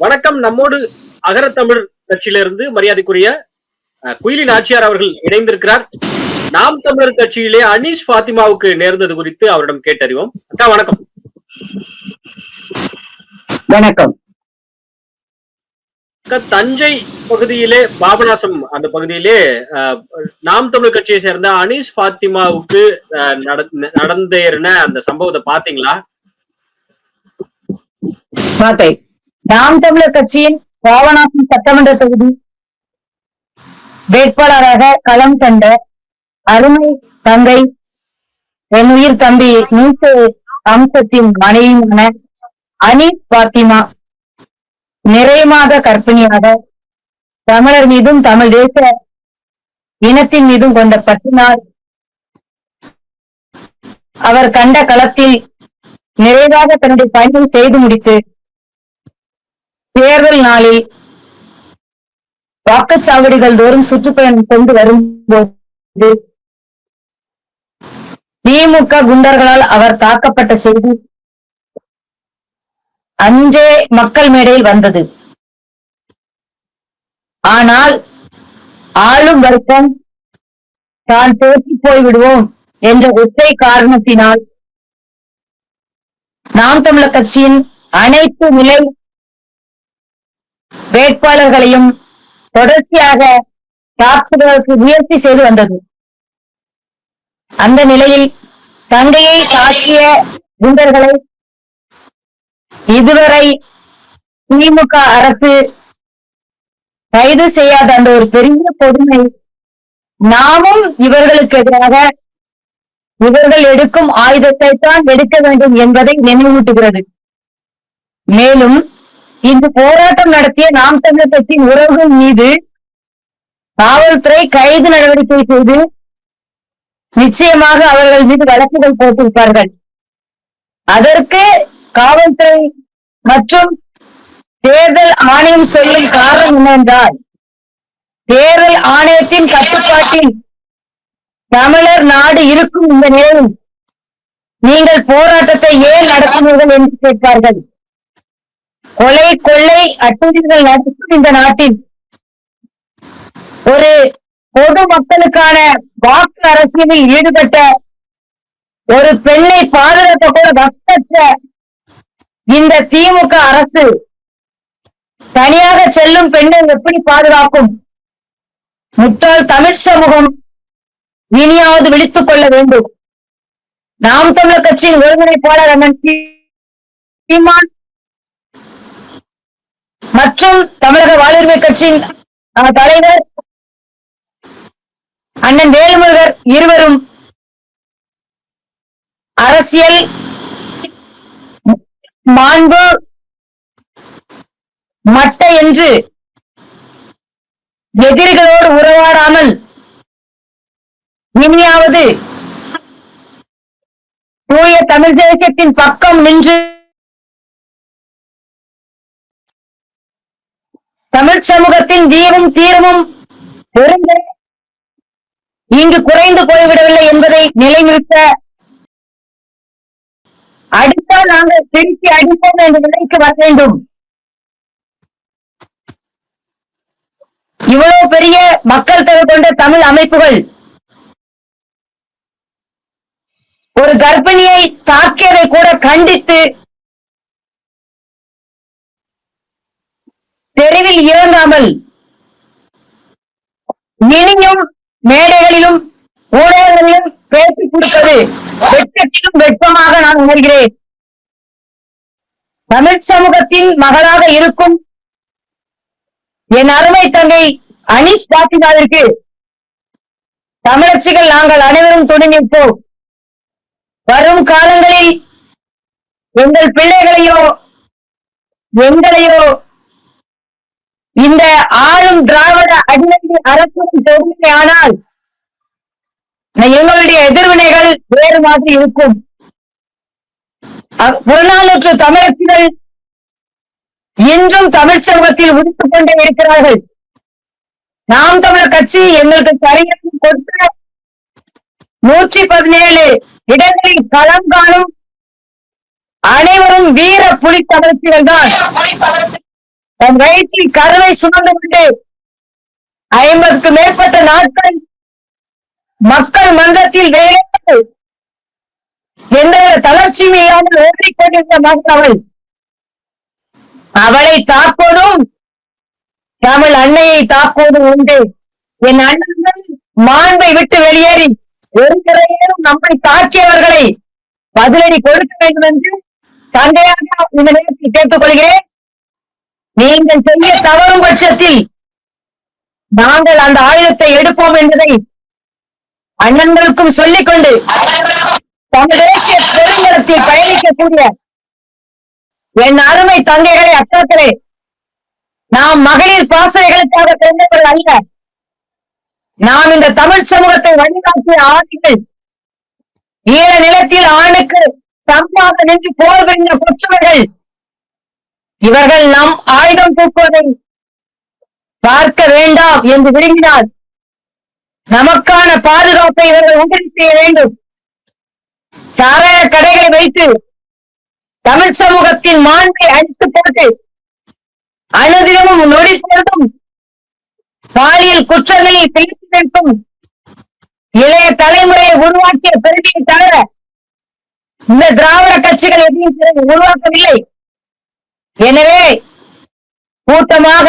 வணக்கம். நம்மோடு அகரத்தமிழ் கட்சியிலிருந்து மரியாதைக்குரிய குயிலி நாச்சியார் அவர்கள் இணைந்திருக்கிறார். நாம் தமிழர் கட்சியிலே அனீஸ் பாத்திமாவுக்கு நேர்ந்தது குறித்து அவரிடம் கேட்டறிவோம். அக்கா வணக்கம். வணக்கம். தஞ்சை பகுதியிலே பாபநாசம் அந்த பகுதியிலே நாம் தமிழர் கட்சியை சேர்ந்த அனீஸ் பாத்திமாவுக்கு நடந்தேறின அந்த சம்பவத்தை பாத்தீங்களா? பார்த்தேன். நாம் தமிழர் கட்சியின் பாபநாசம் சட்டமன்ற தொகுதி வேட்பாளராக களம் கண்ட அருமை தங்கை என் உயிர் தம்பி மூச அம்சத்தின் மனைவியான அனீஸ் பாத்திமா நிறைய மாத கர்ப்பிணியாக தமிழர் மீதும் தமிழ் தேச இனத்தின் மீதும் கொண்ட பற்றினால் அவர் கண்ட களத்தில் நிறைவாக தன்னுடைய பணியை செய்து முடித்து தேர்தல் நாளில் வாக்குச்சாவடிகள் தோறும் சுற்றுப்பயணம் கொண்டு வரும்போது திமுக குண்டர்களால் அவர் தாக்கப்பட்ட செய்தி அன்றே மக்கள் மேடையில் வந்தது. ஆனால் ஆளும் வர்க்கம் தான் தோற்றி போய்விடுவோம் என்ற ஒற்றை காரணத்தினால் நாம் தமிழர் கட்சியின் அனைத்து நிலை வேட்பாளர்களையும் தொடர்ச்சியாக தாக்குவதற்கு முயற்சி செய்து வந்தது. அந்த நிலையில் தங்கையை தாக்கிய குண்டர்களை இதுவரை திமுக அரசு கைது செய்யாத அந்த ஒரு பெரிய கொடுமை நாமும் இவர்களுக்கு எதிராக இவர்கள் எடுக்கும் ஆயுதத்தை தான் எடுக்க வேண்டும் என்பதை நினைவூட்டுகிறது. மேலும் இந்த போராட்டம் நடத்திய நாம் தமிழர் கட்சியின் உறவுகள் மீது காவல்துறை கைது நடவடிக்கை செய்து நிச்சயமாக அவர்கள் மீது வழக்குகள் போட்டிருப்பார்கள். அதற்கு காவல்துறை மற்றும் தேர்தல் ஆணையம் சொல்லும் காரணம் என்னவென்றால், தேர்தல் ஆணையத்தின் கட்டுப்பாட்டில் தமிழர் நாடு இருக்கும் இந்த நிலையில் நீங்கள் போராட்டத்தை ஏன் நடத்தினீர்கள் என்று கேட்பார்கள். கொலை கொள்ளை அட்டுழிகள் நடக்கும் இந்த நாட்டில் ஒரு பொது மக்களுக்கான வாக்கு அரசியலில் ஈடுபட்ட ஒரு பெண்ணை பாதுகாக்க கூட வக்கற்ற இந்த திமுக அரசு தனியாக செல்லும் பெண்ணை எப்படி பாதுகாக்கும்? முட்டாள் தமிழ் சமூகம் இனியாவது விழித்துக் கொள்ள வேண்டும். நாம் தமிழர் கட்சியின் ஒருங்கிணைப்பாளர் அண்ணன் சீமான் மற்றும் தமிழக வாழ்வுரிமை கட்சியின் தலைவர் அண்ணன் வேலுமுருகர் இருவரும் அரசியல் மாண்பு மட்ட என்று எதிரிகளோடு உறவாடாமல் இனியாவது தூய தமிழ் தேசத்தின் பக்கம் நின்று தமிழ் சமூகத்தின் வீரமும் தீரமும் இங்கு குறைந்து போய்விடவில்லை என்பதை நிலைநிறுத்த அடித்தால் நாங்கள் திருப்பி அடிப்போம் என்ற நிலைக்கு வர வேண்டும். இவ்வளவு பெரிய மக்கள் தொகை கொண்ட தமிழ் அமைப்புகள் ஒரு கர்ப்பிணியை தாக்கியதை கூட கண்டித்து தெருவில் இறங்காமல் இனியும் மேடைகளிலும் ஊடகங்களிலும் பேசிக் கொடுப்பது வெட்கத்திலும் வெட்கமாக நான் உணர்கிறேன். தமிழ் சமூகத்தின் மகளாக இருக்கும் என் அருமை தங்கை அனீஸ் பாத்திமாவிற்கு தமிழச்சிகள் நாங்கள் அனைவரும் துணை நிற்போம். வரும் காலங்களில் எங்கள் பிள்ளைகளையோ எங்களையோ இந்த ஆளும் திராவிட அடிநடி அரசின் தொகுதி ஆனால் எங்களுடைய எதிர்வினைகள் வேறு மாதிரி இருக்கும். புறநானூற்று தமிழர்கள் இன்றும் தமிழ் சமூகத்தில் உதித்துக் கொண்டே இருக்கிறார்கள். நாம் தமிழர் கட்சி எங்களுக்கு சரியாக கொடுத்த 117 இடங்களில் களம் காணும் அனைவரும் வீர புலி தமிழச்சிகள் தான். தன் வயிற்றில் கருவை சுமந்து கொண்டு 50க்கு மேற்பட்ட நாட்கள் மக்கள் மன்றத்தில் வேலையோடு எந்த தளர்ச்சியும் இல்லாமல் ஓடிக்கொண்டிருந்த மகள் அவளை தாக்குவதும் தமிழ் அன்னையை தாக்குவதும் உண்டு. என் அண்ணன் மாண்பை விட்டு வெளியேறி ஒரு சிறையிலும் நம்மை தாக்கியவர்களை பதிலடி கொடுக்க வேண்டும் என்று தந்தையாக இந்த நேரத்தில் கேட்டுக் கொள்கிறேன். நீங்கள் செய்ய தவறும் பட்சத்தில் நாங்கள் அந்த ஆயுதத்தை எடுப்போம் என்பதை அண்ணன்களுக்கும் சொல்லிக்கொண்டு தமிழ் தேசிய பெருங்கலத்தில் பயணிக்கக்கூடிய என் அருமை தந்தைகளை அக்காக்களே, நாம் மகளிர் பாசறைகளுக்காக பிறந்தவர்கள் அல்ல. நாம் இந்த தமிழ் சமூகத்தை வழிகாட்டிய ஆண்கள், ஈழ நிலத்தில் ஆணுக்கு சம்பாக நின்று போர் புரிந்த கொற்றவர்கள். இவர்கள் நம் ஆயுதம் தூக்குவதை பார்க்க வேண்டாம் என்று விரும்பினால் நமக்கான பாதுகாப்பை இவர்கள் உறுதி செய்ய வேண்டும். சாராய கடைகளை வைத்து தமிழ் சமூகத்தின் மாண்பை அழித்து போட்டு அனுதினமும் நொடி பொழுதும் பாலியல் குற்றங்களை செய்து நிற்கும் இளைய தலைமுறையை உருவாக்கிய பெருமையை தவிர இந்த திராவிட கட்சிகள் எதையும் உருவாக்கவில்லை. எனவே கூட்டமாக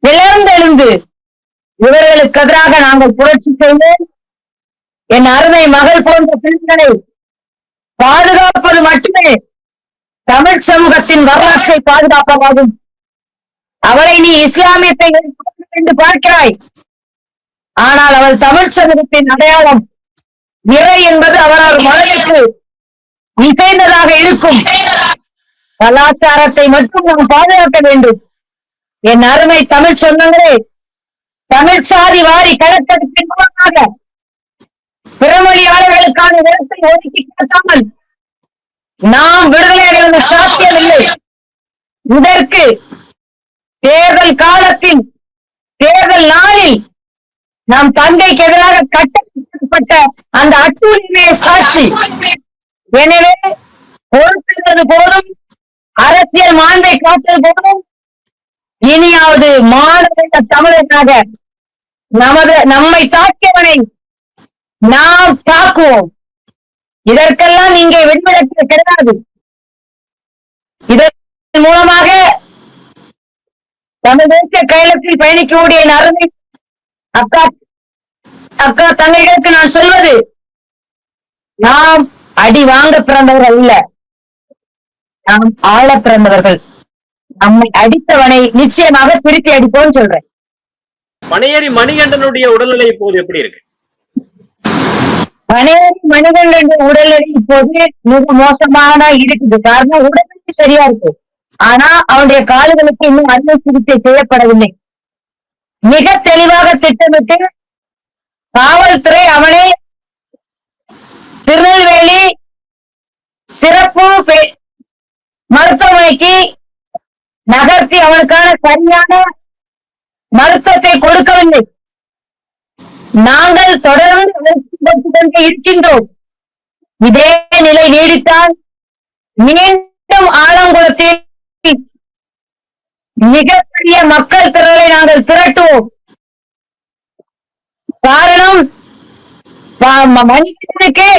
எழுந்து இவர்களுக்கு எதிராக நாங்கள் புரட்சி செய்வோம். என் அருமை மகள் போன்ற பிள்ளைகளை பாதுகாப்பது மட்டுமே தமிழ் சமூகத்தின் வரலாற்றை பாதுகாப்பதாகும். அவளை நீ இஸ்லாமியத்தை என்று பார்க்கிறாய், ஆனால் அவள் தமிழ் சமூகத்தின் அடையாளம். இறை என்பது அவரது மனதிற்கு இசைந்ததாக இருக்கும். கலாச்சாரத்தை மட்டும் நாம் பாதுகாக்க வேண்டும். என் அருமை தமிழ் சொந்தங்களே, தமிழ் சாதி வாரி கணக்கெடுப்பின் மூலமாக பிறமொழியாளர்களுக்கான இடத்தை ஒதுக்கி காட்டாமல் நாம் விடுதலை அடைவது சாத்தியமில்லை. இதற்கு தேர்தல் காலத்தில், தேர்தல் நாளில் நம் தந்தைக்கு எதிராக கட்டப்பட்ட அந்த அட்டூழிய சாட்சி. எனவே பொறுத்திருந்தது போதும், அரசியல் மாண்பை காத்தது போதும், இனியாவது மாநில தமிழனாக நம்மை தாக்கியவனை நாம் தாக்குவோம். இதற்கெல்லாம் இங்கே விடுவிடத்தில் கிடையாது. இதன் மூலமாக தமிழ் தேசிய கையெழுத்தில் பயணிக்கக்கூடிய அருமை அக்கா தங்கைகளுக்கு நான் சொல்வது, நாம் அடி வாங்க பிறந்தவர்கள் அல்ல, நாம் ஆள பிறந்தவர்கள். நம்மை அடித்தவனை நிச்சயமாக திருப்பி அடிப்போம் சொல்றேன். மணியேறி மணிகண்டனுடைய உடல்நிலை இப்போது எப்படி இருக்கு? மணியேறி மணிகண்டன் உடல்நிலை இப்போது மிக மோசமான இருக்குது. காரணம் உடல்நிலை சரியா இருக்கு, ஆனா அவனுடைய கால்களுக்கு இன்னும் அறுவை சிகிச்சை செய்யப்படவில்லை. மிக தெளிவாக திட்டமிட்டு காவல்துறை அவனை திருநெல்வேலி சிறப்பு மருத்துவமனைக்கு நகர்த்தி அவனுக்கான சரியான மருத்துவத்தை கொடுக்கவில்லை. நாங்கள் தொடர்ந்து இருக்கின்றோம். இதே நிலை நீடித்தால் மீண்டும் ஆலங்குளத்தில் மிகப்பெரிய மக்கள் திரளை நாங்கள் திரட்டுவோம். காரணம், மனிதனுக்கு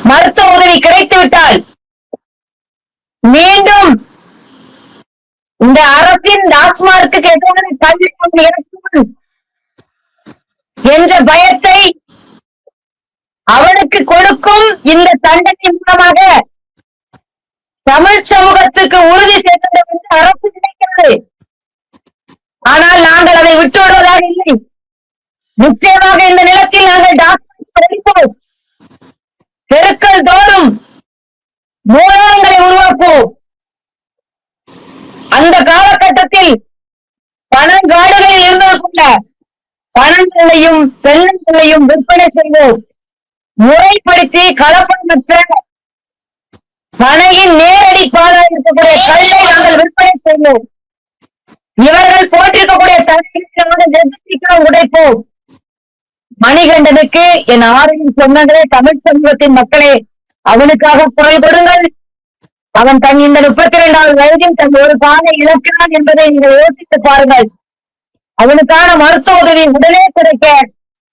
மருத்துவ உதவி கிடைத்துவிட்டால் மீண்டும் இந்த அரசின் டாஸ்மார்க்கு எதிரான கல்வி கொண்டு இருக்கும் என்ற பயத்தை அவனுக்கு கொடுக்கும் இந்த தண்டனை மூலமாக தமிழ் சமூகத்துக்கு உறுதி செய்வது என்று அரசு நினைக்கிறது. ஆனால் நாங்கள் அதை விட்டு விடுவதாக இல்லை. நிச்சயமாக இந்த நிலத்தில் நாங்கள் டாஸ்மார்க் ஒழிப்போம். தெருக்கள் தோறும் நூலகங்களை உருவாக்குவோம். அந்த காலகட்டத்தில் பணங்காடுகளில் இருந்தது கொண்ட பணங்களையும் பெண்களையும் விற்பனை செய்வோம். முறைப்படுத்தி கலப்படமற்ற பனையின் நேரடி பாதையில் இருக்கக்கூடிய கல்லை நாங்கள் விற்பனை செய்வோம். இவர்கள் போட்டிருக்கக்கூடிய தடைகளை உடைப்போம். மணிகண்டனுக்கு என் ஆறும் சொன்னங்களே, தமிழ் சமூகத்தின் மக்களே, அவனுக்காக குரல் கொடுங்கள். அவன் தன் இந்த 32வது வயதில் தன் ஒரு காலை இழக்கிறான் என்பதை நீங்கள் யோசித்து பாருங்கள். அவனுக்கான மருத்துவ உதவி உடனே கிடைக்க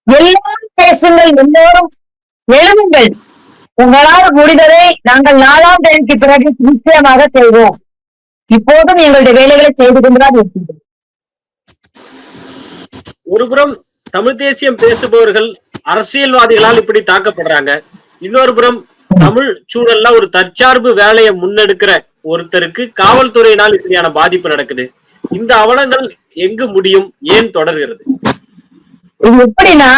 எல்லோரும் பேசுங்கள், எல்லோரும் எழுதுங்கள். உங்களால் முடிந்ததை நாங்கள் 4ஆம் தேதிக்கு பிறகு நிச்சயமாக செய்வோம். இப்போதும் எங்களுடைய வேலைகளை செய்து கொண்டுதான் இருக்கின்றோம். ஒருபுறம் தமிழ் தேசியம் பேசுபவர்கள் அரசியல்வாதிகளால் இப்படி தாக்கப்படுறாங்க, இன்னொரு புறம் தமிழ் சூழல்ல ஒரு தற்சார்பு வேலையை முன்னெடுக்கிற ஒருத்தருக்கு காவல்துறையினால் இப்படியான பாதிப்பு நடக்குது. இந்த அவலங்கள் எங்கு முடியும், ஏன் தொடர்கிறது? இது எப்படின்னா,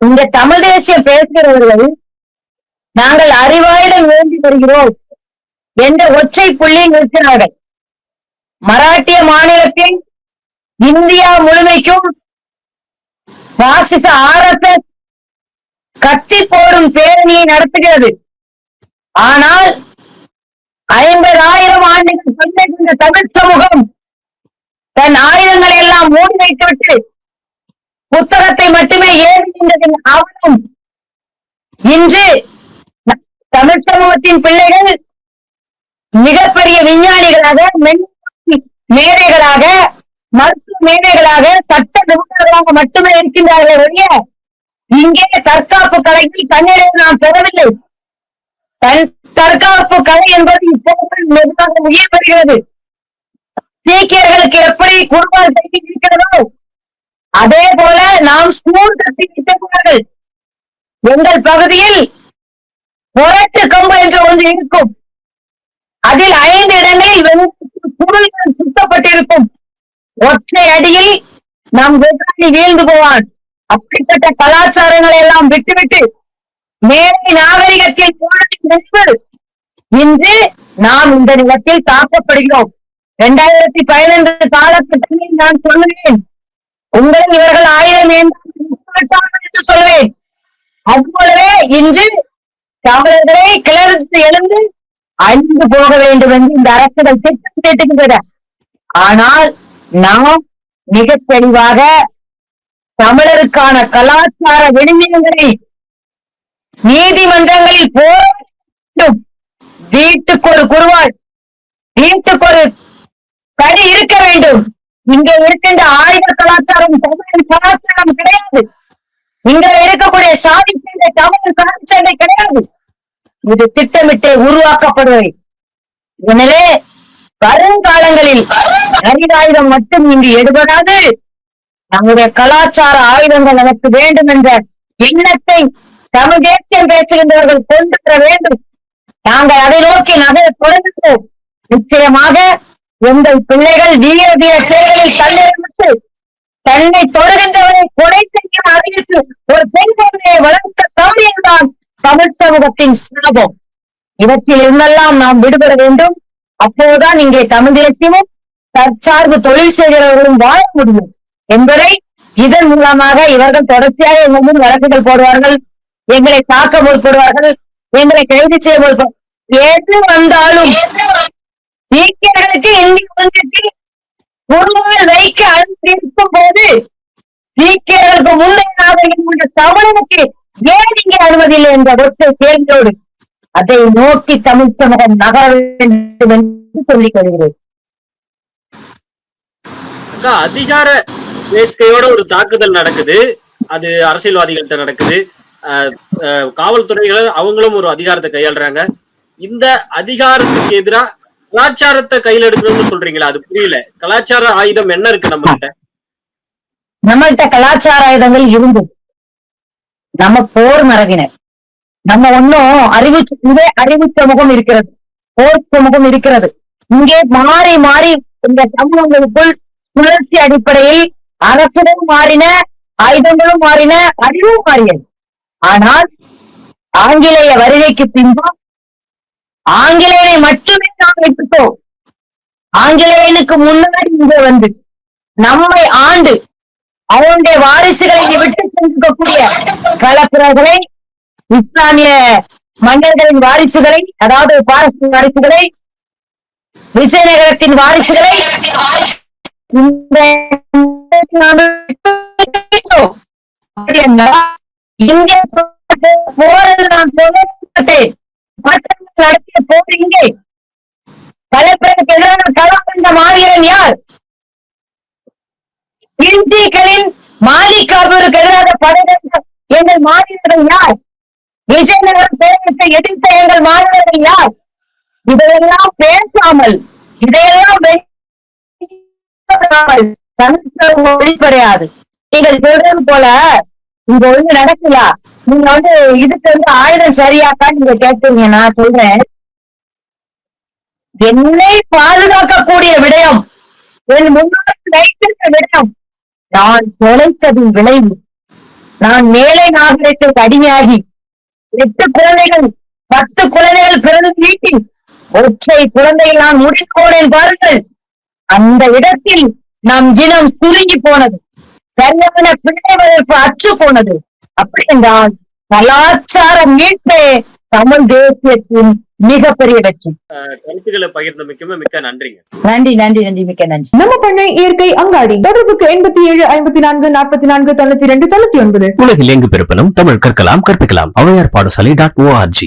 இந்த தமிழ் தேசியம் பேசுகிறவர்கள் நாங்கள் அறிவாயுதம் வேண்டி வருகிறோம் என்ற ஒற்றை புள்ளி நிற்கிறார்கள். மராட்டிய மாநிலத்தில் இந்தியா முழுமைக்கும் பாசிச RSS கத்தி போடும் பேரணியை நடத்துகிறது. ஆனால் 50,000 ஆண்டுகள் தொன்மை கொண்ட தமிழ் சமூகம் தன் ஆயுதங்களை எல்லாம் மூடி வைத்துவிட்டு புத்தகத்தை மட்டுமே ஏறுகின்றதின் அவலம் இன்று தமிழ் சமூகத்தின் பிள்ளைகள் மிகப்பெரிய விஞ்ஞானிகளாக, மேதைகளாக, மருத்துவ மேதைகளாக, சட்ட நிபுணர்களாக மட்டுமே இருக்கின்றார்களே ஒழிய இங்கே தற்காப்பு கலையில் தன்னிடம் நாம் பெறவில்லை. தற்காப்பு கலை என்பது இப்போது மெதுவாக உயிர் பெறுகிறது. சீக்கியர்களுக்கு எப்படி குருவால் தைத்து இருக்கிறதோ அதே போல நாம் ஸ்கூல் கட்டி விட்டவர்கள். எங்கள் பகுதியில் புரட்டு கம்பு என்று ஒன்று இருக்கும். அதில் 5 இடங்களில் குருவிகள் சுத்தப்பட்டிருக்கும். ஒற்றை அடியில் நம் வெற்றி வீழ்ந்து போவான். அப்படிப்பட்ட கலாச்சாரங்களை எல்லாம் விட்டுவிட்டு மேலை நாகரிகத்தில் இன்று நாம் இந்த நிலத்தில் தாக்கப்படுகிறோம். 2015 காலகட்டத்தில் நான் சொல்லுவேன், உங்களை இவர்கள் ஆயுதம் என்று சொல்வேன். அதுபோலவே இன்று தமிழர்களை கிளர்ந்து எழுந்து அழிந்து போக வேண்டும் என்று இந்த அரசுகள் திட்டம் தீட்டுகின்றன. ஆனால் நாம் மிக தெளிவாக தமிழருக்கான கலாச்சார விழுமியங்களை நீதிமன்றங்களில் போராட்டம், வீட்டுக்கு ஒரு குருவாள், வீட்டுக்கு ஒரு கடி இருக்க வேண்டும். இங்கே இருக்கின்ற ஆயுத கலாச்சாரம் தமிழின் கலாச்சாரம் கிடையாது. இங்க இருக்கக்கூடிய சாதி சண்டை தமிழ் சாதி சண்டை கிடையாது. இது திட்டமிட்டு உருவாக்கப்படுவது. எனவே வருங்காலங்களில் அரிதாயுதம் மட்டும் இங்கு எடுபடாது. நம்முடைய கலாச்சார ஆயுதங்கள் நமக்கு வேண்டும் என்ற எண்ணத்தை தமிழ் தேசியம் பேசுகின்றவர்கள் கொண்டு வர வேண்டும். நாங்கள் அதை நோக்கி நகர தொடர்ந்தோம். நிச்சயமாக எங்கள் பிள்ளைகள் வீர வீர செயல்களில் தன்னிறமிட்டு தன்னை தொடுகின்றவரை கொலை செய்ய அறிவித்து ஒரு பெண் குழந்தையை வளர்க்க தவறியதுதான் தமிழ் சமூகத்தின் சாபம். இவற்றில் இருந்தெல்லாம் நாம் விடுபட வேண்டும். அப்போதுதான் இங்கே தமிழ் தேசியமும் தற்சார்பு தொழில் செய்கிறவர்களும் வாழ முடியும் என்பதை இதன் மூலமாக இவர்கள் தொடர்ச்சியாக எங்கள் முன் வழக்குகள் போடுவார்கள், எங்களை தாக்க முற்படுவார்கள், எங்களை கைது செய்ய முற்படுவார்கள். எது வந்தாலும் சீக்கியர்களுக்கு இந்திய ஒன்றியத்தில் குருவால் வைக்க அனுமதி இருக்கும் போது சீக்கியர்களுக்கு முந்தைய நாகரிகம் தமிழனுக்கு ஏன் இங்கே அனுமதி இல்லை என்ற ஒற்றை கேள்வியோடு அதை நோக்கி தமிழ் சமூகம் நகர வேண்டும் என்று சொல்லிக் கொள்கிறேன். அதிகார வேட்கையோட ஒரு தாக்குதல் நடக்குது, அது அரசியல்வாதிகள்கிட்ட நடக்குது. காவல்துறைகள் அவங்களும் ஒரு அதிகாரத்தை கையாளுறாங்க. இந்த அதிகாரத்துக்கு எதிராக கலாச்சாரத்தை கையில் எடுக்கணும்னு சொல்றீங்களா? அது புரியல. கலாச்சார ஆயுதம் என்ன இருக்கு நம்மகிட்ட கலாச்சார ஆயுதங்கள் இருந்தது. நம்ம போர் மரபினர், நம்ம ஒன்னும் அறிவு சமூகம் இருக்கிறது, போர் சமூகம் இருக்கிறது. இங்கே மாறி மாறி இந்த சமூகங்களுக்குள் சுழற்சி அடிப்படையில் அரசுகளும் மாறின, ஆயுதங்களும் மாறின, அறிவும் மாறியது. ஆனால் ஆங்கிலேய வருகைக்கு பின்பு ஆங்கிலேயனை மட்டுமே நாம் வைத்துட்டோம். ஆங்கிலேயனுக்கு முன்னாடி இங்கே வந்து நம்மை ஆண்டு அவனுடைய வாரிசுகளை விட்டு சென்றிருக்கக்கூடிய கலப்பிரர்களை, இஸ்லாமிய மன்னர்களின் வாரிசுகளை, அதாவது பாரசீக வாரிசுகளை, விஜயநகரத்தின் வாரிசுகளை இந்திய போரில் நான் சொல்ல நடத்திய போர் இங்கே கலப்பெருக்கு எதிரான களம் கண்ட மாவீரன் யார்? இந்திகளின் மாலிகாபூருக்கு எதிராக படையெடுத்த எங்கள் மாவீரர்கள் யார்? விஜயநகரம் பேரரசை எதிர்த்த எங்கள் மாவீரர்கள் யார்? இதையெல்லாம் பேசாமல் இதையெல்லாம் வெளிப்படையாது. நீங்கள் சொல்றது போல இங்க ஒண்ணு நடக்கல. நீங்க இதுக்கு ஆயுதம் சரியாக்கா நீங்க கேட்பீங்க. நான் சொல்றேன், என்னை பாதுகாக்கக்கூடிய விடயம், என் முன்னாள் வைத்திருக்க விடயம், நான் தொலைத்ததின் விளைவு. நான் மேலை நாகரிகத்துக்கு அடிமையாகி 8 குழந்தைகள் 10 குழந்தைகள் பிறந்து வீட்டில் ஒற்றை குழந்தைகள் நான் முடித்து போனேன் பாருங்கள். அந்த இடத்தில் நம் இனம் சுருங்கி போனது, சரியான பிள்ளை வளர்ப்பு அற்று போனது. அப்படி என்றால் கலாச்சார மீட்பே தமிழ் தேசியத்தின் மிகப்பெரிய வெற்றி. கருத்துக்களை பகிர்ந்தமைக்குமே மிக்க நன்றிங்க. நன்றி நன்றி நன்றி, மிக்க நன்றி. நம்ம பண்ணை இயற்கை அங்காடி தொடர்புக்கு 87 54 44 92 99. உலகில் எங்கு பிறப்பினும் தமிழ் கற்கலாம் கற்பிக்கலாம். ஔவையார் பாடசாலை.org